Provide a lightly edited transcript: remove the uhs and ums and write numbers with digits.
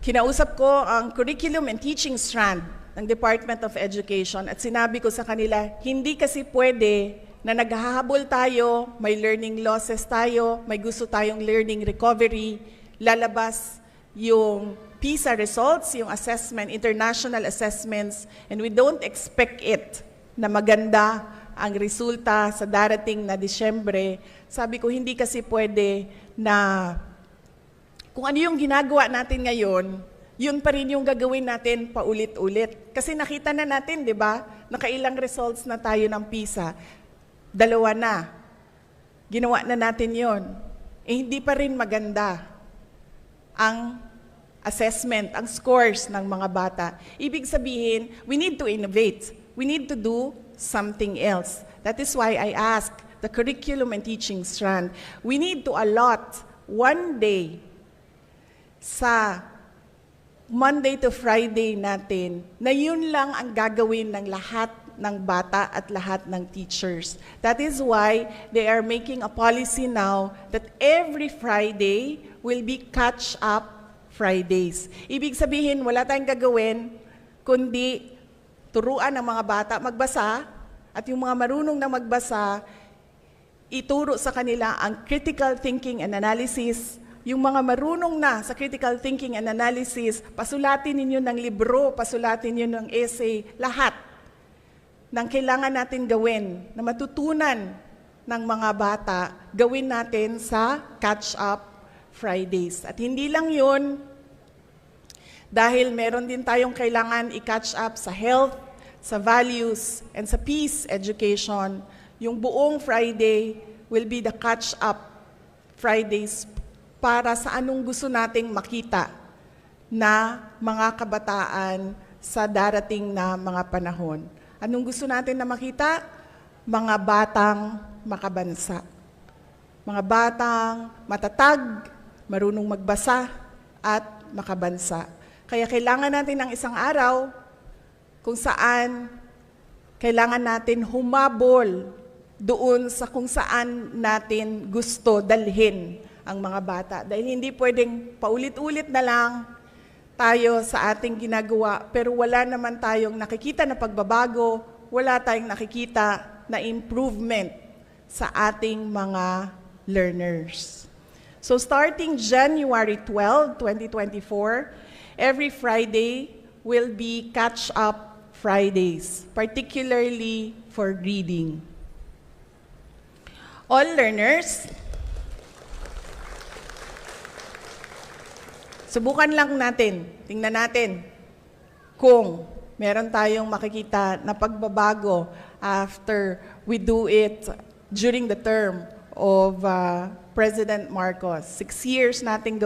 kinausap ko ang Curriculum and Teaching Strand ng Department of Education at sinabi ko sa kanila, hindi kasi pwede na naghahabol tayo, may learning losses tayo, may gusto tayong learning recovery, lalabas yung PISA results, yung assessment, international assessments, and we don't expect it na maganda ang resulta sa darating na Disyembre. Sabi ko, hindi kasi pwede na kung ano yung ginagawa natin ngayon, yun pa rin yung gagawin natin paulit-ulit. Kasi nakita na natin, di ba? Nakailang results na tayo ng PISA. 2 na. Ginawa na natin yon. Hindi pa rin maganda ang assessment, ang scores ng mga bata. Ibig sabihin, we need to innovate. We need to do something else. That is why I ask the Curriculum and Teaching Strand, we need to allot 1 day sa Monday to Friday natin na yun lang ang gagawin ng lahat ng bata at lahat ng teachers. That is why they are making a policy now that every Friday will be catch-up Fridays. Ibig sabihin, wala tayong gagawin kundi turuan ng mga bata magbasa at yung mga marunong na magbasa, ituro sa kanila ang critical thinking and analysis. Yung mga marunong na sa critical thinking and analysis, pasulatin ninyo ng libro, pasulatin ninyo ng essay, lahat ng kailangan natin gawin na matutunan ng mga bata, gawin natin sa Catch-Up Fridays. At hindi lang yun, dahil meron din tayong kailangan i-catch up sa health, sa values, and sa peace education, yung buong Friday will be the Catch-Up Fridays para sa anong gusto nating makita na mga kabataan sa darating na mga panahon. Anong gusto natin na makita? Mga batang makabansa. Mga batang matatag, marunong magbasa, at makabansa. Kaya kailangan natin ng isang araw kung saan kailangan natin humabol doon sa kung saan natin gusto dalhin ang mga bata. Dahil hindi pwedeng paulit-ulit na lang tayo sa ating ginagawa, pero wala naman tayong nakikita na pagbabago, wala tayong nakikita na improvement sa ating mga learners. So starting January 12, 2024, every Friday will be catch-up Fridays, particularly for reading. All learners, subukan lang natin, tingnan natin kung meron tayong makikita na pagbabago after we do it during the term of President Marcos. 6 years nating